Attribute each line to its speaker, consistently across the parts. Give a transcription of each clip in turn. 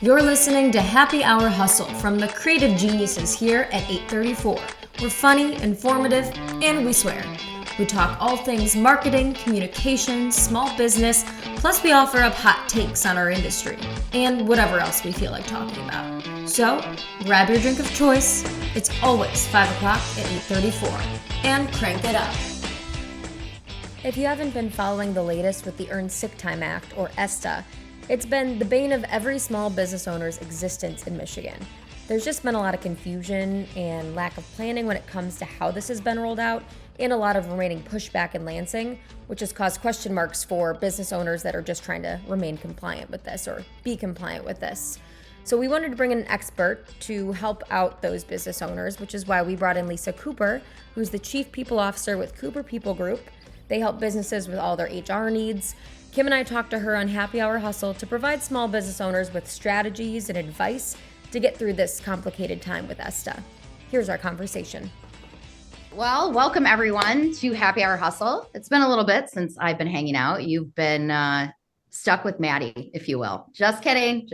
Speaker 1: You're listening to Happy Hour Hustle from the creative geniuses here at 834. We're funny, informative, and we swear. We talk all things marketing, communication, small business, plus we offer up hot takes on our industry and whatever else we feel like talking about. So, grab your drink of choice. It's always 5 o'clock at 834. And crank it up. If you haven't been following the latest with the Earned Sick Time Act, or ESTA, it's been the bane of every small business owner's existence in Michigan. There's just been a lot of confusion and lack of planning when it comes to how this has been rolled out, and a lot of remaining pushback in Lansing, which has caused question marks for business owners that are just trying to remain compliant with this or be compliant with this. So we wanted to bring in an expert to help out those business owners, which is why we brought in Lisa Cooper, who's the Chief People Officer with Cooper People Group. They help businesses with all their HR needs. Kim and I talked to her on Happy Hour Hustle to provide small business owners with strategies and advice to get through this complicated time with ESTA. Here's our conversation.
Speaker 2: Well, welcome everyone to Happy Hour Hustle. It's been a little bit since I've been hanging out. You've been stuck with Maddie, if you will. Just kidding.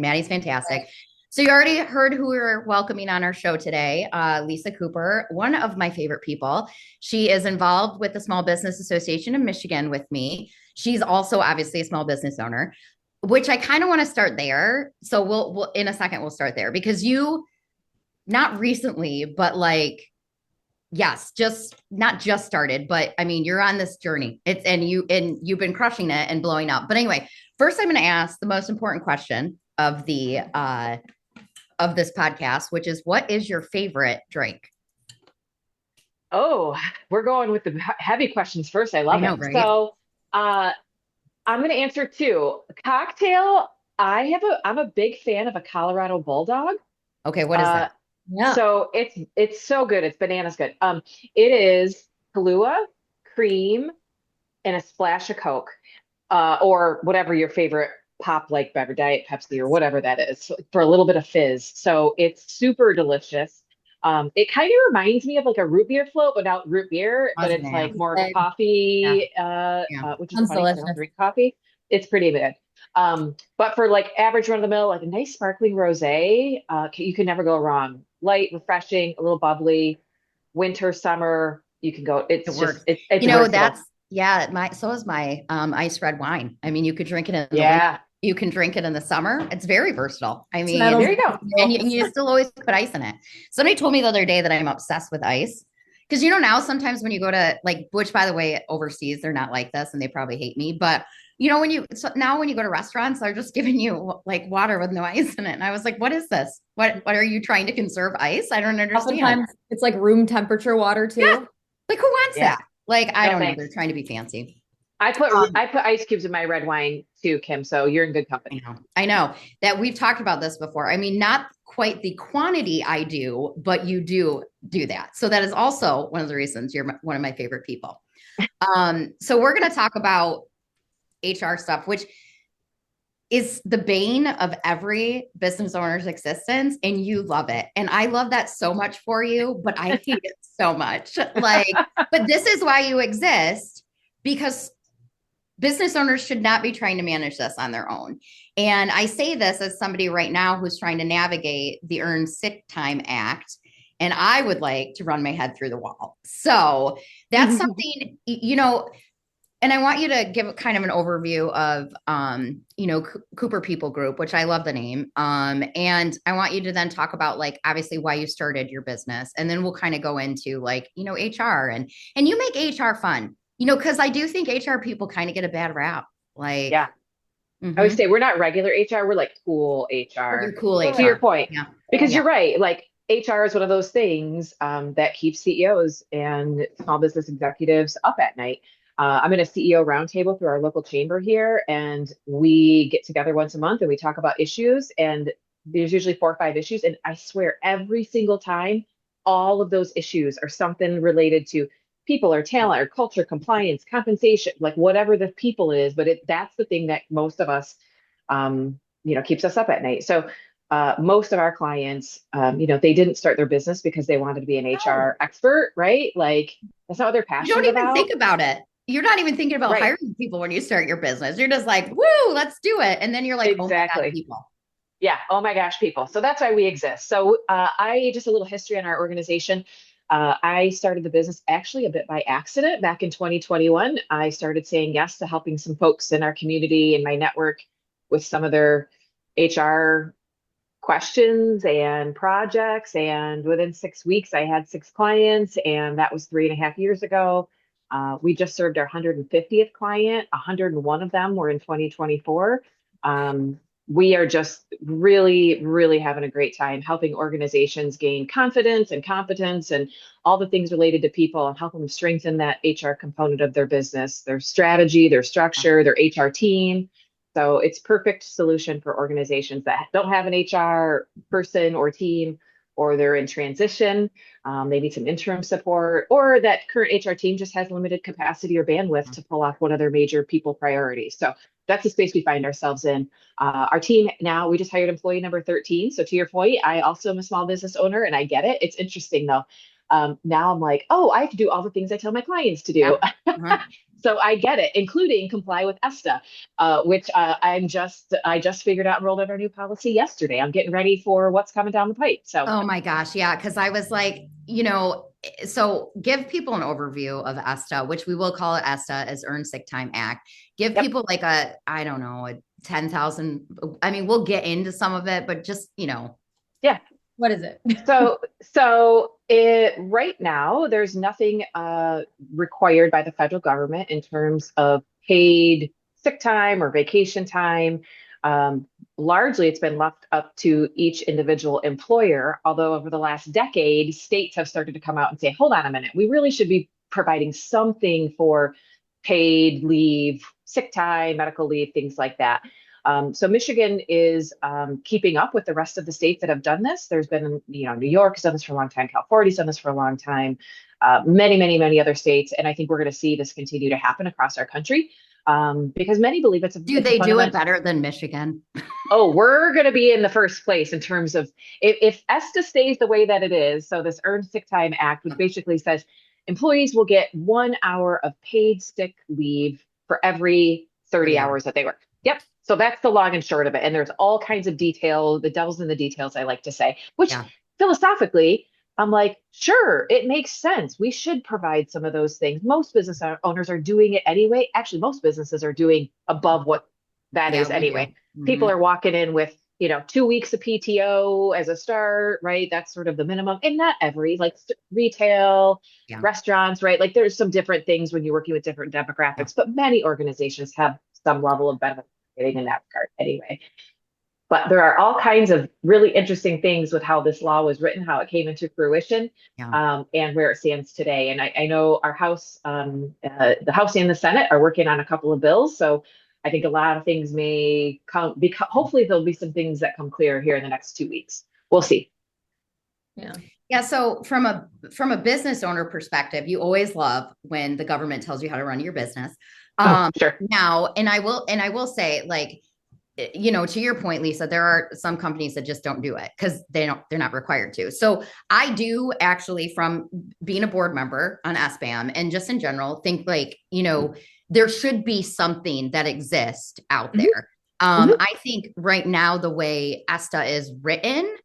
Speaker 2: Maddie's fantastic. So you already heard who we're welcoming on our show today, Lisa Cooper, one of my favorite people. She is involved with the Small Business Association of Michigan with me. She's also obviously a small business owner, which I kind of want to start there. So we'll in a second, we'll start there because you, not recently, but yes, not just started, but I mean, you're on this journey. And you've been crushing it and blowing up. But anyway, first I'm going to ask the most important question of the of this podcast, which is, what is your favorite drink?
Speaker 3: Oh, we're going with the heavy questions first. I love it. Right? So I'm going to answer two. Cocktail. I'm a big fan of a Colorado Bulldog.
Speaker 2: Okay, what is that?
Speaker 3: Yeah. So it's so good. It's bananas good. It is Kahlua, cream, and a splash of Coke, or whatever your favorite pop like beverage, Diet Pepsi or whatever that is, for a little bit of fizz. So it's super delicious. It kind of reminds me of like a root beer float without root beer, but it's like more coffee, which is funny. I don't drink coffee. It's pretty good. But for like average run of the mill, like a nice sparkling rosé, you can never go wrong. Light, refreshing, a little bubbly, winter, summer, you can go. It's
Speaker 2: so is my ice red wine. I mean, you could drink it in the winter. You can drink it in the summer. It's very versatile. I mean,
Speaker 3: there you go.
Speaker 2: And you still always put ice in it. Somebody told me the other day that I'm obsessed with ice. Because, now, sometimes when you go to which by the way, overseas, they're not like this and they probably hate me. But, when you go to restaurants, they're just giving you like water with no ice in it. And I was like, what is this? What are you trying to conserve ice? I don't understand.
Speaker 1: Sometimes it's like room temperature water too.
Speaker 2: Yeah. Like, who wants that? Like, I don't know. They're trying to be fancy.
Speaker 3: I put ice cubes in my red wine too, Kim. So you're in good company.
Speaker 2: I know that we've talked about this before. I mean, not quite the quantity I do, but you do that. So that is also one of the reasons you're one of my favorite people. So we're going to talk about HR stuff, which is the bane of every business owner's existence. And you love it. And I love that so much for you, but I hate it so much. But this is why you exist, because business owners should not be trying to manage this on their own. And I say this as somebody right now who's trying to navigate the Earned Sick Time Act. And I would like to run my head through the wall. So that's something, and I want you to give kind of an overview of, Cooper People Group, which I love the name. And I want you to then talk about obviously why you started your business. And then we'll kind of go into HR and you make HR fun, because I do think HR people kind of get a bad rap.
Speaker 3: I would say we're not regular HR. We're like cool HR.
Speaker 2: You're cool HR.
Speaker 3: To your point. Yeah. Because you're right. HR is one of those things that keeps CEOs and small business executives up at night. I'm in a CEO roundtable through our local chamber here, and we get together once a month and we talk about issues, and there's usually 4 or 5 issues. And I swear every single time, all of those issues are something related to people or talent or culture, compliance, compensation, whatever the people is, but that's the thing that most of us, keeps us up at night. So most of our clients, they didn't start their business because they wanted to be an HR expert, right? That's not what they're passionate about.
Speaker 2: You don't even think about it. You're not even thinking about hiring people when you start your business. You're just like, woo, let's do it. And then you're like,
Speaker 3: exactly.
Speaker 2: Oh my God, people.
Speaker 3: Yeah. Oh my gosh, people. So that's why we exist. So I just a little history on our organization. I started the business actually a bit by accident back in 2021. I started saying yes to helping some folks in our community and my network with some of their HR questions and projects. And within 6 weeks, I had 6 clients, and that was 3.5 years ago. We just served our 150th client. 101 of them were in 2024. We are just really, really having a great time helping organizations gain confidence and competence and all the things related to people and help them strengthen that HR component of their business, their strategy, their structure, their HR team. So it's perfect solution for organizations that don't have an HR person or team, or they're in transition. They need some interim support, or that current HR team just has limited capacity or bandwidth to pull off one of their major people priorities. So that's the space we find ourselves in. Our team now, we just hired employee number 13. So to your point, I also am a small business owner and I get it. It's interesting though. Now I'm like, oh, I have to do all the things I tell my clients to do.
Speaker 2: Yeah. Uh-huh.
Speaker 3: So I get it, including comply with ESTA, which I just figured out and rolled out our new policy yesterday. I'm getting ready for what's coming down the pipe. So
Speaker 2: Oh my gosh. Yeah. Cause I was like, so give people an overview of ESTA, which we will call it ESTA as Earned Sick Time Act. Give
Speaker 3: yep.
Speaker 2: people like I don't know, a 10,000. I mean, we'll get into some of it, but just,
Speaker 3: Yeah.
Speaker 1: What is it?
Speaker 3: Right now, there's nothing required by the federal government in terms of paid sick time or vacation time. Largely, it's been left up to each individual employer, although over the last decade, states have started to come out and say, hold on a minute, we really should be providing something for paid leave, sick time, medical leave, things like that. So Michigan is keeping up with the rest of the states that have done this. There's been, New York has done this for a long time. California's done this for a long time. Many, many, many other states. And I think we're going to see this continue to happen across our country because many believe it's a
Speaker 2: do they do it better than Michigan?
Speaker 3: Oh, we're going to be in the first place in terms of if ESTA stays the way that it is. So this Earned Sick Time Act, which basically says employees will get 1 hour of paid sick leave for every 30 hours that they work. Yep. So that's the long and short of it. And there's all kinds of detail, the devil's in the details, I like to say, which philosophically, I'm like, sure, it makes sense. We should provide some of those things. Most business owners are doing it anyway. Actually, most businesses are doing above what that is anyway.
Speaker 2: Mm-hmm.
Speaker 3: People are walking in with, 2 weeks of PTO as a start, right? That's sort of the minimum. And not every, like retail, restaurants, right? Like there's some different things when you're working with different demographics, but many organizations have some level of benefit in that regard anyway. But there are all kinds of really interesting things with how this law was written, how it came into fruition, and where it stands today. And I know our House, the House and the Senate are working on a couple of bills. So I think a lot of things may come, hopefully there'll be some things that come clear here in the next 2 weeks. We'll see.
Speaker 2: Yeah. Yeah. So from a business owner perspective, you always love when the government tells you how to run your business.
Speaker 3: Sure.
Speaker 2: Now, and I will say, like, to your point, Lisa, there are some companies that just don't do it because they're not required to. So I do actually, from being a board member on SBAM and just in general, think like, there should be something that exists out there. I think right now, the way ESTA is written,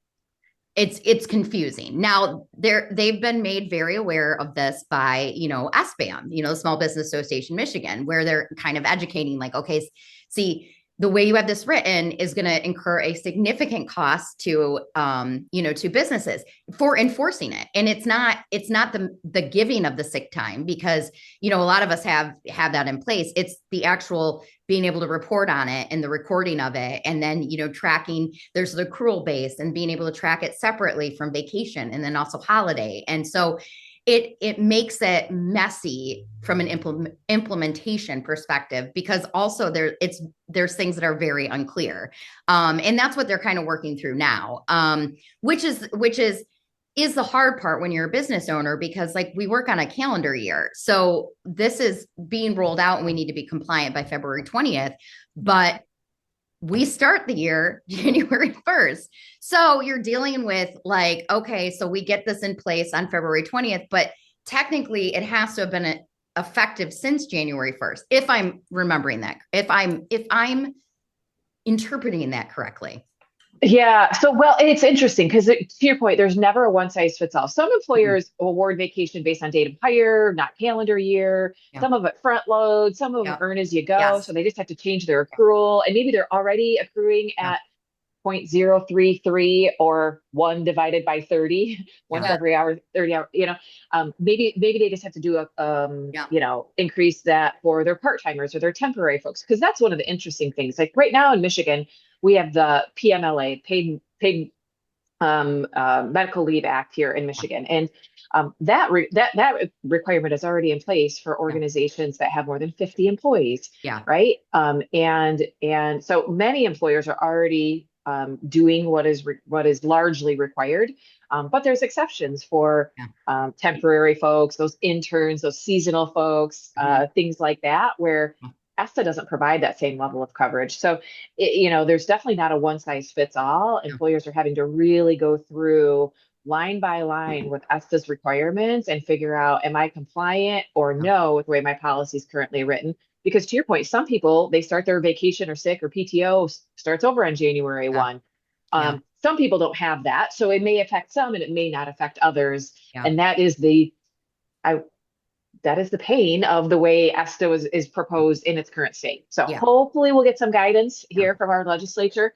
Speaker 2: it's confusing. Now they've been made very aware of this by, SBAM, the Small Business Association Michigan, where they're kind of educating like, okay, see, the way you have this written is going to incur a significant cost to, to businesses for enforcing it. And it's not the giving of the sick time because, a lot of us have that in place. It's the actual being able to report on it and the recording of it. And then, tracking, there's the accrual base and being able to track it separately from vacation and then also holiday. And so it makes it messy from an implementation perspective because also there's things that are very unclear. And that's what they're kind of working through now, which is the hard part when you're a business owner, because like we work on a calendar year. So this is being rolled out and we need to be compliant by February 20th, but we start the year January 1st. So you're dealing with like, okay, so we get this in place on February 20th, but technically it has to have been effective since January 1st. If I'm remembering that, if I'm interpreting that correctly.
Speaker 3: Yeah. So, well, it's interesting because to your point, there's never a one size fits all. Some
Speaker 2: Mhm.
Speaker 3: employers award vacation based on date of hire, not calendar year.
Speaker 2: Yeah.
Speaker 3: Some of it front load, some of them
Speaker 2: Yeah.
Speaker 3: earn as you go. So
Speaker 2: Yes.
Speaker 3: they just have to change their accrual. And maybe they're already accruing
Speaker 2: Yeah.
Speaker 3: at 0.033 or 1 divided by 30, once
Speaker 2: Yeah.
Speaker 1: Yeah.
Speaker 3: every hour, 30 hour, maybe they just have to do a,
Speaker 2: Yeah.
Speaker 3: increase that for their part-timers or their temporary folks. Cause that's one of the interesting things. Like right now in Michigan, we have the PMLA, paid medical leave act here in Michigan. And that requirement is already in place for
Speaker 2: Yeah.
Speaker 3: organizations that have more than 50 employees,
Speaker 2: Yeah.
Speaker 3: right? And so many employers are already doing what is largely required, but there's exceptions for
Speaker 2: Yeah.
Speaker 3: temporary folks, those interns, those seasonal folks,
Speaker 2: Mhm.
Speaker 3: things like that, where ESTA doesn't provide that same level of coverage. So, there's definitely not a one size fits all.
Speaker 2: Yeah.
Speaker 3: Employers are having to really go through line by line with ESTA's requirements and figure out, am I compliant or
Speaker 2: Yeah.
Speaker 3: no with the way my policy is currently written? Because to your point, some people, they start their vacation or sick or PTO starts over on January
Speaker 2: Yeah.
Speaker 3: 1.
Speaker 2: Yeah.
Speaker 3: Some people don't have that. So it may affect some and it may not affect others.
Speaker 2: Yeah.
Speaker 3: And I, that is the pain of the way ESTA is proposed in its current state. So
Speaker 2: Yeah.
Speaker 3: hopefully we'll get some guidance
Speaker 2: Yeah.
Speaker 3: here from our legislature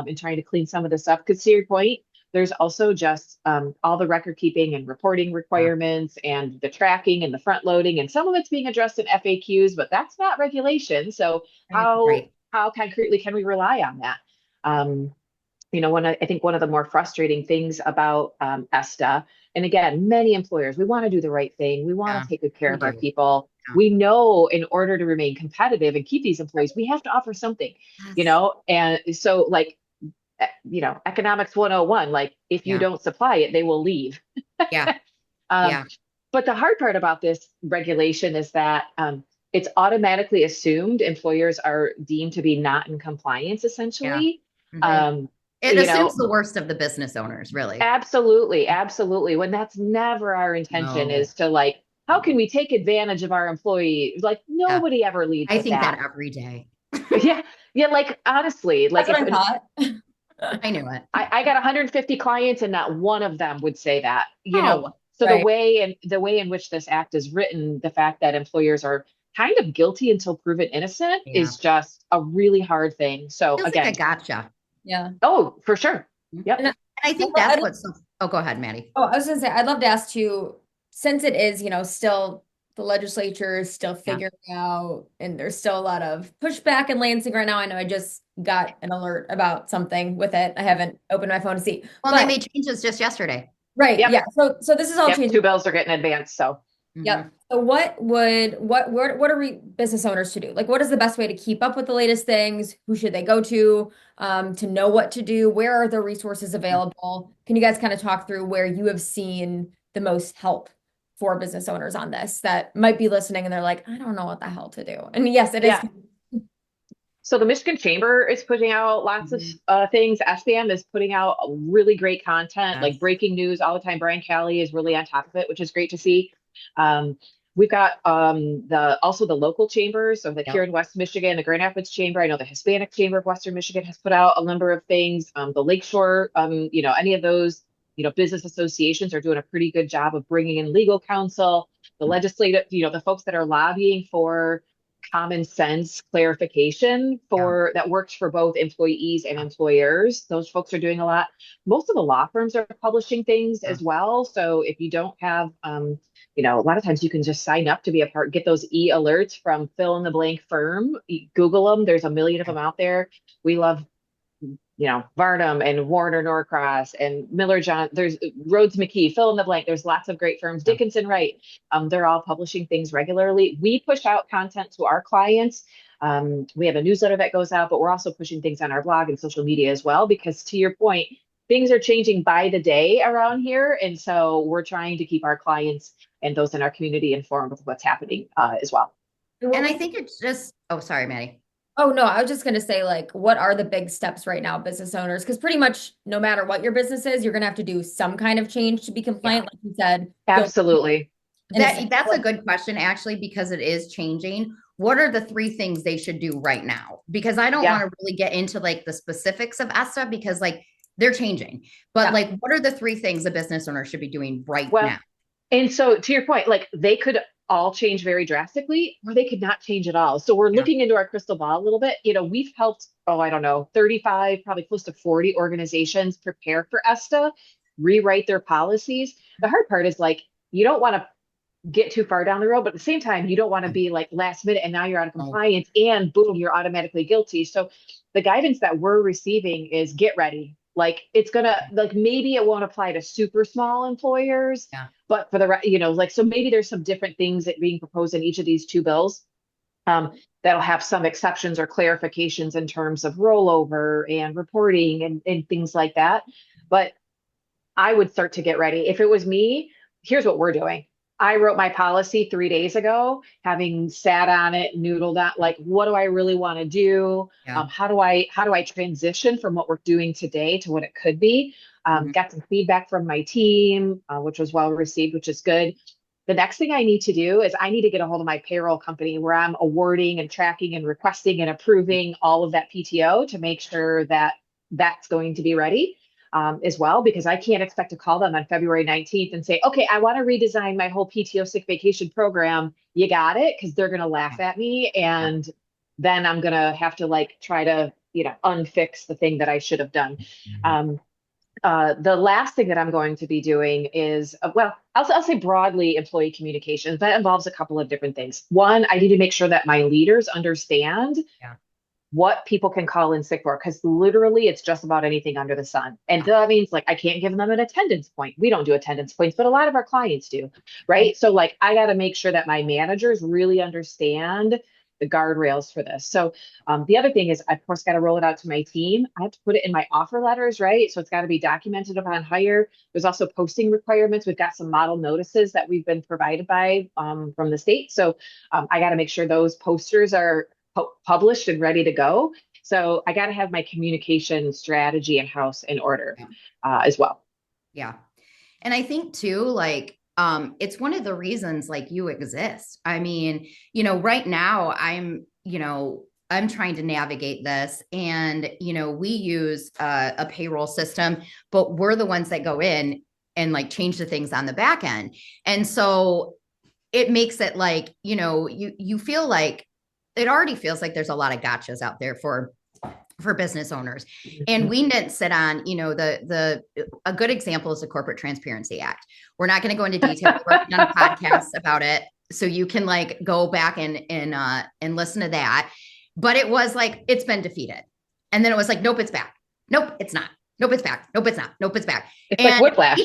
Speaker 3: in trying to clean some of this up. Because to your point, there's also just all the record keeping and reporting
Speaker 2: Yeah.
Speaker 3: requirements and the tracking and the front loading, and some of it's being addressed in FAQs, but that's not regulation. So how
Speaker 2: Right.
Speaker 3: how concretely can we rely on that? Um, I think one of the more frustrating things about ESTA, and again, many employers, we want to do the right thing. We want
Speaker 2: Yeah.
Speaker 3: to take good care
Speaker 2: We
Speaker 3: of our
Speaker 2: do.
Speaker 3: people.
Speaker 2: Yeah.
Speaker 3: We know in order to remain competitive and keep these employees, we have to offer something,
Speaker 2: Yes.
Speaker 3: and so like, economics 101, like if you
Speaker 2: Yeah.
Speaker 3: don't supply it, they will leave.
Speaker 2: Yeah.
Speaker 3: Um,
Speaker 2: Yeah.
Speaker 3: but the hard part about this regulation is that it's automatically assumed employers are deemed to be not in compliance,
Speaker 2: Yeah.
Speaker 3: essentially.
Speaker 2: Mhm.
Speaker 3: Um,
Speaker 2: It
Speaker 3: you
Speaker 2: assumes
Speaker 3: know,
Speaker 2: the worst of the business owners, really.
Speaker 3: Absolutely, absolutely. When that's never our intention
Speaker 2: No.
Speaker 3: is to like, how can we take advantage of our employees? Like
Speaker 2: Yeah.
Speaker 3: nobody ever leads
Speaker 2: I
Speaker 3: with
Speaker 2: think
Speaker 3: that.
Speaker 2: that every day.
Speaker 3: Yeah, yeah. Like honestly, like
Speaker 1: That's
Speaker 3: if
Speaker 1: what I thought.
Speaker 2: I knew it.
Speaker 3: I got 150 clients and not one of them would say that,
Speaker 2: No.
Speaker 3: So
Speaker 1: Right.
Speaker 3: the way in which this act is written, the fact that employers are kind of guilty until proven innocent
Speaker 2: Yeah.
Speaker 3: is just a really hard thing. So
Speaker 2: Feels like a
Speaker 3: again,
Speaker 2: gotcha.
Speaker 1: Yeah.
Speaker 3: oh, for sure.
Speaker 1: And
Speaker 3: Yep.
Speaker 2: I think
Speaker 1: I
Speaker 2: that's what's so. Oh, go ahead, Maddie.
Speaker 1: Oh, I was gonna say, I'd love to ask you, since it is, still the legislature is still
Speaker 2: Yeah.
Speaker 1: figuring out, and there's still a lot of pushback in Lansing right now. I know I just got an alert about something with it. I haven't opened my phone to see,
Speaker 2: Well, they
Speaker 1: but
Speaker 2: made changes just yesterday.
Speaker 1: right,
Speaker 3: Yep.
Speaker 1: yeah. So this is all
Speaker 3: Yep.
Speaker 1: changing.
Speaker 3: 2 bills are getting advanced. So
Speaker 2: Mhm.
Speaker 1: Yep. So what are we business owners to do? Like, what is the best way to keep up with the latest things? Who should they go to know what to do? Where are the resources
Speaker 2: Yeah.
Speaker 1: available? Can you guys kind of talk through where you have seen the most help for business owners on this that might be listening and they're like, I don't know what the hell to do. And yes, it is.
Speaker 3: yeah. So the Michigan Chamber is putting out lots of
Speaker 2: Mhm.
Speaker 3: things. SBM is putting out really great content,
Speaker 2: Yes.
Speaker 3: like breaking news all the time. Brian Callie is really on top of it, which is great to see. Um, we've got the local chambers, so like
Speaker 2: Yep.
Speaker 3: here in West Michigan, the Grand Rapids Chamber. I know the Hispanic Chamber of Western Michigan has put out a number of things. The Lakeshore, any of those, business associations are doing a pretty good job of bringing in legal counsel. The legislative, the folks that are lobbying for common sense clarification
Speaker 2: Yeah.
Speaker 3: that works for both employees and
Speaker 2: Yeah.
Speaker 3: employers. Those folks are doing a lot. Most of the law firms are publishing things
Speaker 2: Yeah.
Speaker 3: as well. So if you don't have, a lot of times you can just sign up to be a part, get those e-alerts from fill in the blank firm. Google them. There's a million of them out there. We love Varnum and Warner Norcross and Miller John. There's Rhodes McKee, fill in the blank. There's lots of great firms.
Speaker 2: Yeah.
Speaker 3: Dickinson Wright. They're all publishing things regularly. We push out content to our clients. We have a newsletter that goes out, but we're also pushing things on our blog and social media as well, because to your point, things are changing by the day around here. And so we're trying to keep our clients and those in our community informed with what's happening as well.
Speaker 2: And I think it's just, oh, sorry, Maddie.
Speaker 1: Oh, no, I was just going to say, like, what are the big steps right now, business owners? Because pretty much no matter what your business is, you're going to have to do some kind of change to be compliant. Like you said,
Speaker 3: Absolutely.
Speaker 1: in a sense,
Speaker 2: That's a good question, actually, because it is changing. what are the 3 things they should do right now? Because I don't want to really get into like the specifics of ESTA because like they're changing, but like, what are the 3 things a business owner should be doing right now?
Speaker 3: And so to your point, like they could all change very drastically, or they could not change at all. So we're looking into our crystal ball a little bit. You know, we've helped, I don't know, 35, probably close to 40 organizations prepare for ESTA, rewrite their policies. The hard part is like, you don't want to get too far down the road, but at the same time, you don't want to be like last minute and now you're out of compliance and boom, you're automatically guilty. So the guidance that we're receiving is get ready. Like it's gonna, like maybe it won't apply to super small employers, but for the, you know, like, so maybe there's some different things that being proposed in each of these 2 bills that'll have some exceptions or clarifications in terms of rollover and reporting and things like that. But I would start to get ready. If it was me, here's what we're doing. I wrote my policy 3 days ago, having sat on it, noodled out, like, what do I really want to do? How do I transition from what we're doing today to what it could be? Got some feedback from my team, which was well received, which is good. The next thing I need to do is I need to get a hold of my payroll company where I'm awarding and tracking and requesting and approving all of that PTO to make sure that that's going to be ready. As well, because I can't expect to call them on February 19th and say, okay, I want to redesign my whole PTO sick vacation program. You got it? Because they're going to laugh at me. And then I'm going to have to like try to, you know, unfix the thing that I should have done. The last thing that I'm going to be doing is, I'll say broadly employee communications. That involves a couple of different things. One, I need to make sure that my leaders understand what people can call in sick for, because literally it's just about anything under the sun. And that means like, I can't give them an attendance point. We don't do attendance points, but a lot of our clients do, right? So like, I got to make sure that my managers really understand the guardrails for this. So the other thing is, I, of course, got to roll it out to my team. I have to put it in my offer letters, right? So it's got to be documented upon hire. There's also posting requirements. We've got some model notices that we've been provided by from the state. So I got to make sure those posters are published and ready to go. So I got to have my communication strategy in-house in order as well.
Speaker 2: Yeah. And I think too, like, it's one of the reasons like you exist. I mean, you know, right now I'm trying to navigate this and, you know, we use a payroll system, but we're the ones that go in and like change the things on the back end. And so it makes it like, you know, you feel like, it already feels like there's a lot of gotchas out there for business owners. And we didn't sit on, you know, a good example is the Corporate Transparency Act. We're not going to go into detail. We're working on a podcast about it. So you can like go back and listen to that. But it was like, it's been defeated. And then it was like, nope, it's back. Nope, it's not. Nope, it's back. Nope, it's not. Nope, it's back.
Speaker 3: It's and like whiplash.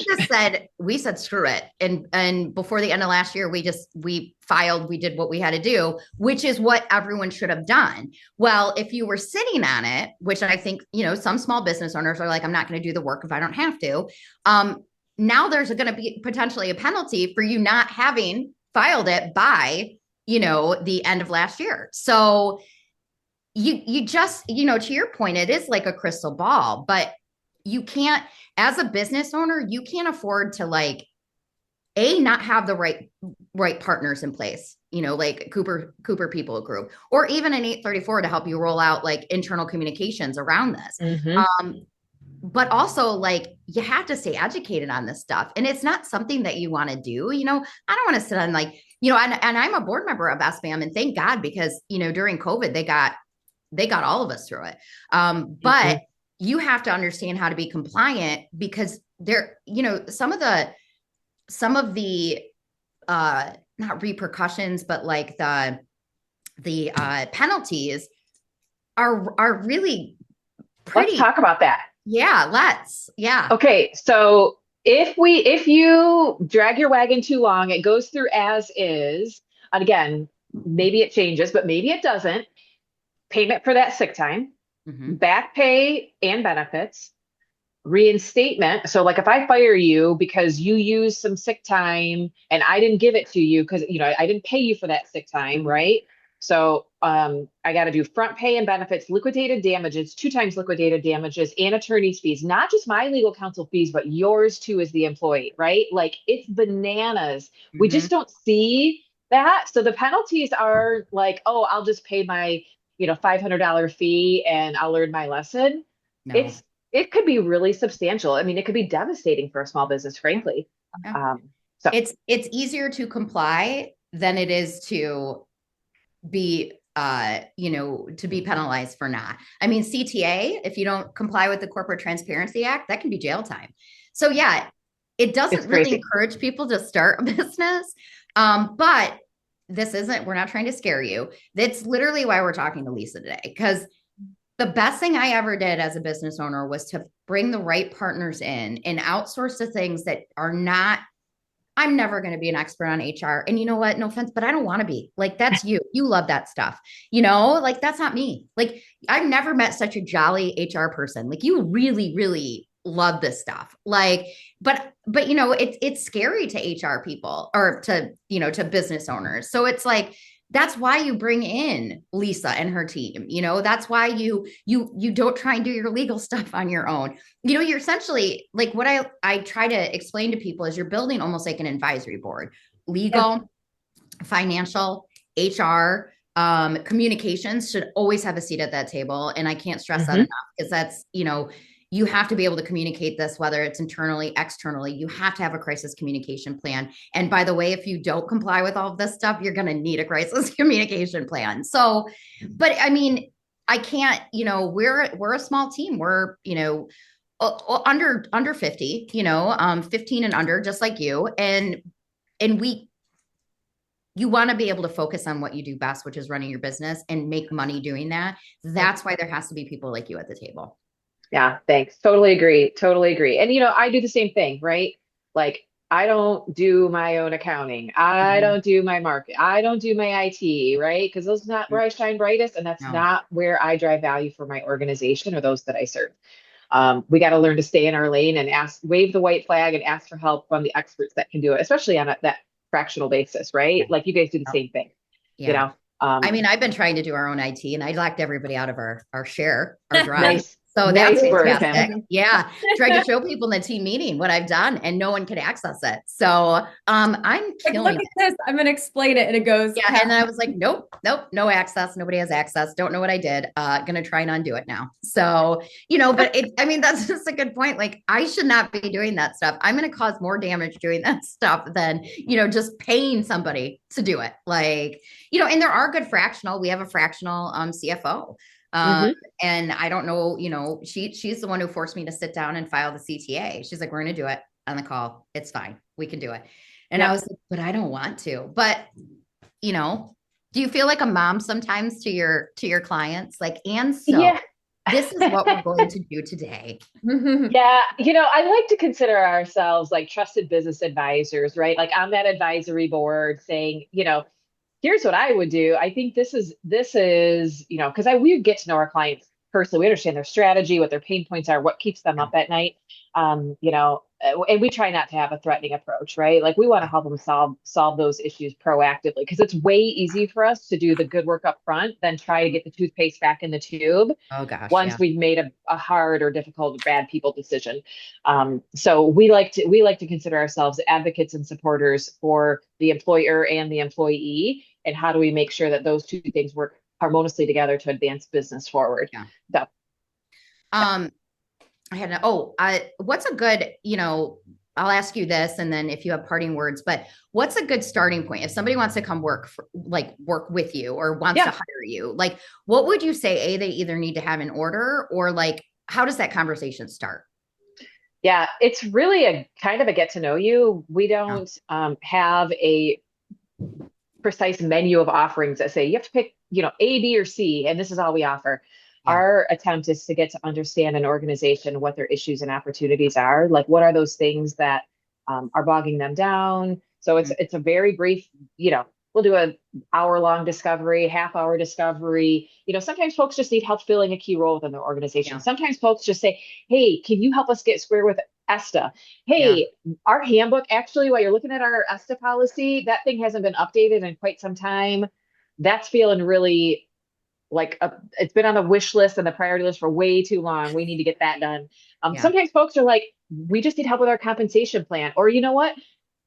Speaker 2: We said, screw it. And before the end of last year, we did what we had to do, which is what everyone should have done. Well, if you were sitting on it, which I think, you know, some small business owners are like, I'm not going to do the work if I don't have to. Now there's going to be potentially a penalty for you not having filed it by, you know, the end of last year. So you just, you know, to your point, it is like a crystal ball, but you can't, as a business owner, you can't afford to like, not have the right partners in place, you know, like Cooper People Group, or even an 834 to help you roll out like internal communications around this. But also like, you have to stay educated on this stuff. And it's not something that you want to do. You know, I don't want to sit on like, you know, and I'm a board member of SBAM, and thank God, because, you know, during COVID, they got all of us through it. But you have to understand how to be compliant, because there, you know, some of the not repercussions, but like the penalties are really pretty.
Speaker 3: Let's talk about that.
Speaker 2: Yeah, let's. Yeah.
Speaker 3: Okay. So if you drag your wagon too long, it goes through as is. And again, maybe it changes, but maybe it doesn't. Payment for that sick time, back pay and benefits, reinstatement. So like if I fire you because you used some sick time and I didn't give it to you because, you know, I didn't pay you for that sick time, right? So I got to do front pay and benefits, liquidated damages, 2 times liquidated damages, and attorney's fees, not just my legal counsel fees, but yours too as the employee, right? Like it's bananas. We just don't see that. So the penalties are like, oh, I'll just pay my, $500 fee and I'll learn my lesson.
Speaker 2: No.
Speaker 3: It could be really substantial. I mean, it could be devastating for a small business,
Speaker 2: Yeah.
Speaker 3: frankly.
Speaker 2: Yeah.
Speaker 3: So
Speaker 2: It's easier to comply than it is to be to be penalized for not. I mean, CTA, if you don't comply with the Corporate Transparency Act, that can be jail time. So yeah, it
Speaker 3: it's
Speaker 2: doesn't really
Speaker 3: crazy.
Speaker 2: encourage people to start a business. But we're not trying to scare you. That's literally why we're talking to Lisa today, because the best thing I ever did as a business owner was to bring the right partners in and outsource the things that are not. I'm never going to be an expert on HR. And you know what? No offense, but I don't want to be. Like, that's you. You love that stuff. Like that's not me. Like, I've never met such a jolly HR person. Like, you really, really love this stuff. Like, but it's scary to HR people or to business owners. So it's like, that's why you bring in Lisa and her team. That's why you don't try and do your legal stuff on your own. You're essentially like, what I try to explain to people is you're building almost like an advisory board. Legal, financial, HR, communications should always have a seat at that table. And I can't stress that enough, because that's, you have to be able to communicate this, whether it's internally, externally. You have to have a crisis communication plan. And by the way, if you don't comply with all of this stuff, you're going to need a crisis communication plan. So, but I mean, I can't, we're a small team. We're, under 50, 15 and under, just like you. And you want to be able to focus on what you do best, which is running your business and make money doing that. That's why there has to be people like you at the table.
Speaker 3: Yeah, thanks. Totally agree. Totally agree. And I do the same thing, right? Like, I don't do my own accounting. I
Speaker 2: Mhm.
Speaker 3: don't do my market. I don't do my IT, right? Because those are not where I shine brightest, and that's
Speaker 2: No.
Speaker 3: not where I drive value for my organization or those that I serve. We got to learn to stay in our lane and wave the white flag and ask for help from the experts that can do it, especially on that fractional basis, right?
Speaker 2: Yeah.
Speaker 3: Like you guys do the
Speaker 2: Oh,
Speaker 3: same thing, you
Speaker 2: yeah.
Speaker 3: know?
Speaker 2: I mean, I've been trying to do our own IT, and I locked everybody out of our share, our drive.
Speaker 3: Nice,
Speaker 2: So that's
Speaker 3: nice work, Kim.
Speaker 2: fantastic. Yeah. Tried to show people in the team meeting what I've done, and no one could access it. So I'm
Speaker 1: Like, look
Speaker 2: killing
Speaker 1: at
Speaker 2: it.
Speaker 1: this. I'm going to explain it. And it goes,
Speaker 2: Yeah. And then I was like, nope, no access. Nobody has access. Don't know what I did. Gonna try and undo it now. So, but I mean, that's just a good point. Like, I should not be doing that stuff. I'm gonna cause more damage doing that stuff than, just paying somebody to do it. Like, and there are good fractional. We have a fractional CFO. Um,
Speaker 3: Hmm.
Speaker 2: and I don't know, she's the one who forced me to sit down and file the CTA. She's like, we're gonna do it on the call. It's fine. We can do it. And I
Speaker 3: Yep.
Speaker 2: was like, but I don't want to. But do you feel like a mom sometimes to your clients? Like, and so
Speaker 3: Yeah.
Speaker 2: this is what we're going to do today.
Speaker 3: Yeah, I like to consider ourselves like trusted business advisors, right? Like on that advisory board saying, here's what I would do. I think this is, because we get to know our clients personally. We understand their strategy, what their pain points are, what keeps them
Speaker 2: Yeah.
Speaker 3: up at night. And we try not to have a threatening approach, right? Like we want to help them solve those issues proactively, because it's way easy for us to do the good work up front than try to get the toothpaste back in the tube
Speaker 2: Oh gosh,
Speaker 3: once
Speaker 2: yeah.
Speaker 3: we've made a hard or difficult bad people decision. So we like to consider ourselves advocates and supporters for the employer and the employee, and how do we make sure that those two things work harmoniously together to advance business forward.
Speaker 2: Yeah.
Speaker 3: So
Speaker 2: Um, what's a good, I'll ask you this, and then if you have parting words, but what's a good starting point if somebody wants to come work with you or wants to
Speaker 3: yeah,
Speaker 2: hire you? Like, what would you say they either need to have in order, or like, how does that conversation start?
Speaker 3: yeah, it's really a kind of a get to know you. We
Speaker 2: Yeah.
Speaker 3: don't have a precise menu of offerings that say you have to pick, A, B, or C, and this is all we offer.
Speaker 2: Yeah.
Speaker 3: Our attempt is to get to understand an organization, what their issues and opportunities are. Like, what are those things that are bogging them down? So it's a very brief, we'll do a hour-long discovery, half-hour discovery. Sometimes folks just need help filling a key role within their organization.
Speaker 2: Yeah.
Speaker 3: Sometimes folks just say, "Hey, can you help us get square with ESTA?
Speaker 2: Yeah.
Speaker 3: Hey, our handbook, actually, while you're looking at our ESTA policy, that thing hasn't been updated in quite some time. That's feeling really like it's been on the wish list and the priority list for way too long. We need to get that done."
Speaker 2: Yeah.
Speaker 3: Sometimes folks are like, "We just need help with our compensation plan," or you know what?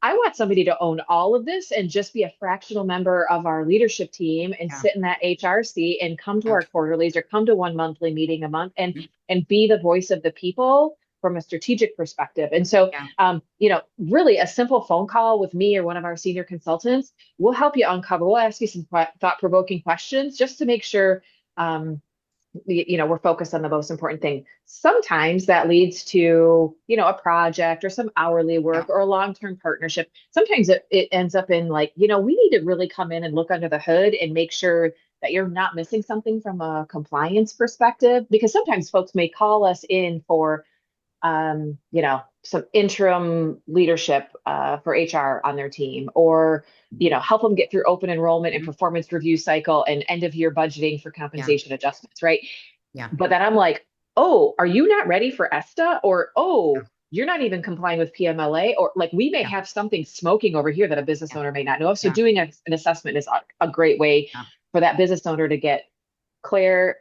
Speaker 3: I want somebody to own all of this and just be a fractional member of our leadership team and sit in that HR seat and come to our quarterlies or come to one monthly meeting a month and be the voice of the people from a strategic perspective. And so, really a simple phone call with me or one of our senior consultants will help you uncover. We'll ask you some thought-provoking questions just to make sure, we're focused on the most important thing. Sometimes that leads to, a project or some hourly work or a long-term partnership. Sometimes it ends up in like, we need to really come in and look under the hood and make sure that you're not missing something from a compliance perspective, because sometimes folks may call us in for, some interim leadership for HR on their team, or, help them get through open enrollment and performance review cycle and end of year budgeting for compensation adjustments. Right.
Speaker 2: Yeah.
Speaker 3: But then I'm like, oh, are you not ready for ESTA? Or, you're not even complying with PMLA, or like we may have something smoking over here that a business owner may not know of. So doing an assessment is a great way for that business owner to get clear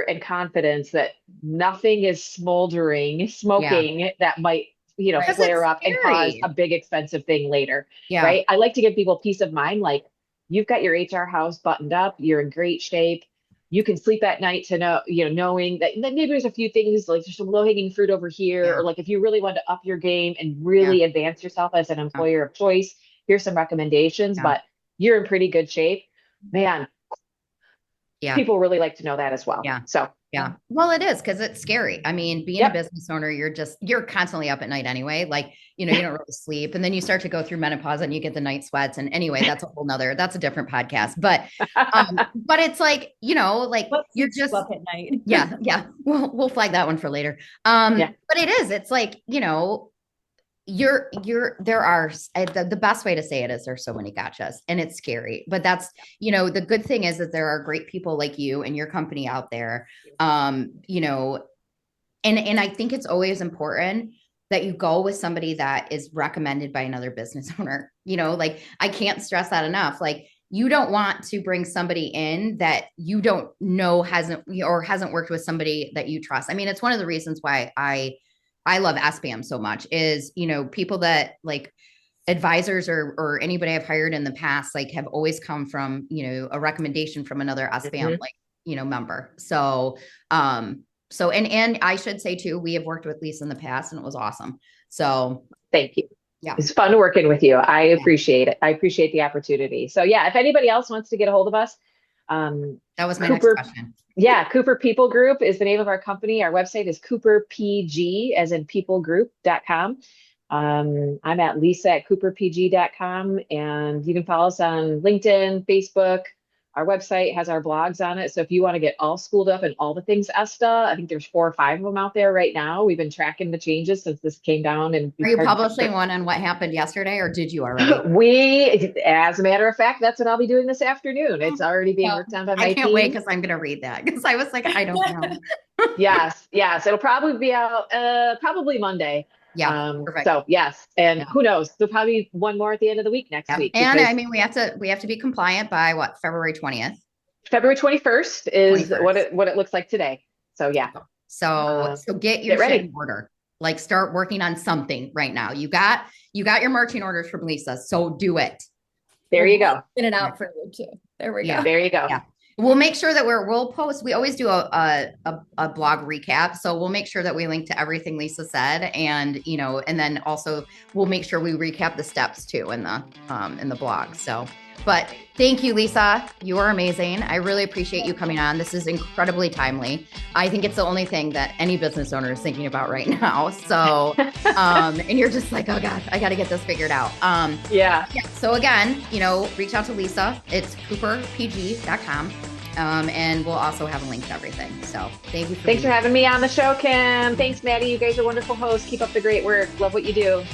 Speaker 3: and confidence that nothing is smoking that might, flare up and cause a big expensive thing later. Yeah. Right. I like to give people peace of mind. Like, you've got your HR house buttoned up. You're in great shape. You can sleep at night to know, knowing that maybe there's a few things like there's some low hanging fruit over here. Or like, if you really want to up your game and really advance yourself as an employer of choice, here's some recommendations, but you're in pretty good shape, man. Yeah. People really like to know that as well.
Speaker 2: Yeah.
Speaker 3: So,
Speaker 2: well, it is, because it's scary. I mean, being a business owner, you're constantly up at night anyway. Like, you don't really sleep, and then you start to go through menopause and you get the night sweats. And anyway, that's a different podcast, but it's like, you're just up at night. Yeah. We'll flag that one for later. But it's like, the best way to say it is there's so many gotchas, and it's scary, but that's, the good thing is that there are great people like you and your company out there. And I think it's always important that you go with somebody that is recommended by another business owner. Like, I can't stress that enough. Like, you don't want to bring somebody in that you don't know hasn't worked with somebody that you trust. I mean, it's one of the reasons why I love SBAM so much is, people that like advisors or anybody I've hired in the past, like, have always come from, a recommendation from another SBAM, member. So, and I should say too, we have worked with Lisa in the past and it was awesome. So
Speaker 3: thank you.
Speaker 2: Yeah.
Speaker 3: It's fun working with you. I appreciate it. I appreciate the opportunity. So if anybody else wants to get a hold of us,
Speaker 2: that was my next question.
Speaker 3: Yeah. Cooper People Group is the name of our company. Our website is cooperpg, as in peoplegroup.com. I'm at lisa@cooperpg.com, and you can follow us on LinkedIn, Facebook. Our website has our blogs on it. So if you want to get all schooled up in all the things ESTA, I think there's 4 or 5 of them out there right now. We've been tracking the changes since this came down. And
Speaker 2: are you publishing one on what happened yesterday, or did you already?
Speaker 3: As a matter of fact, that's what I'll be doing this afternoon. It's already being worked on by my team.
Speaker 2: I can't wait, because I'm going to read that, because I was like, I don't know.
Speaker 3: Yes. It'll probably be out probably Monday.
Speaker 2: Yeah. Perfect.
Speaker 3: So yes. And who knows, there'll probably be one more at the end of the week next week.
Speaker 2: And I mean, we have to be compliant by February 20th.
Speaker 3: February 21st is what it looks like today. So
Speaker 2: So get your shit in order. Like, start working on something right now. You got your marching orders from Lisa. So do it.
Speaker 3: There you go.
Speaker 1: Spin it out for you too. There we go.
Speaker 3: There you go.
Speaker 2: Yeah. We'll make sure that we'll post. We always do a blog recap, so we'll make sure that we link to everything Lisa said, and and then also we'll make sure we recap the steps too in the blog. So, but thank you, Lisa. You are amazing. I really appreciate you coming on. This is incredibly timely. I think it's the only thing that any business owner is thinking about right now. So, and you're just like, oh gosh, I got to get this figured out. Yeah. So again, reach out to Lisa. It's cooperpg.com. And we'll also have a link to everything. So thanks for having me on the show, Kim. Thanks, Maddie. You guys are wonderful hosts. Keep up the great work. Love what you do.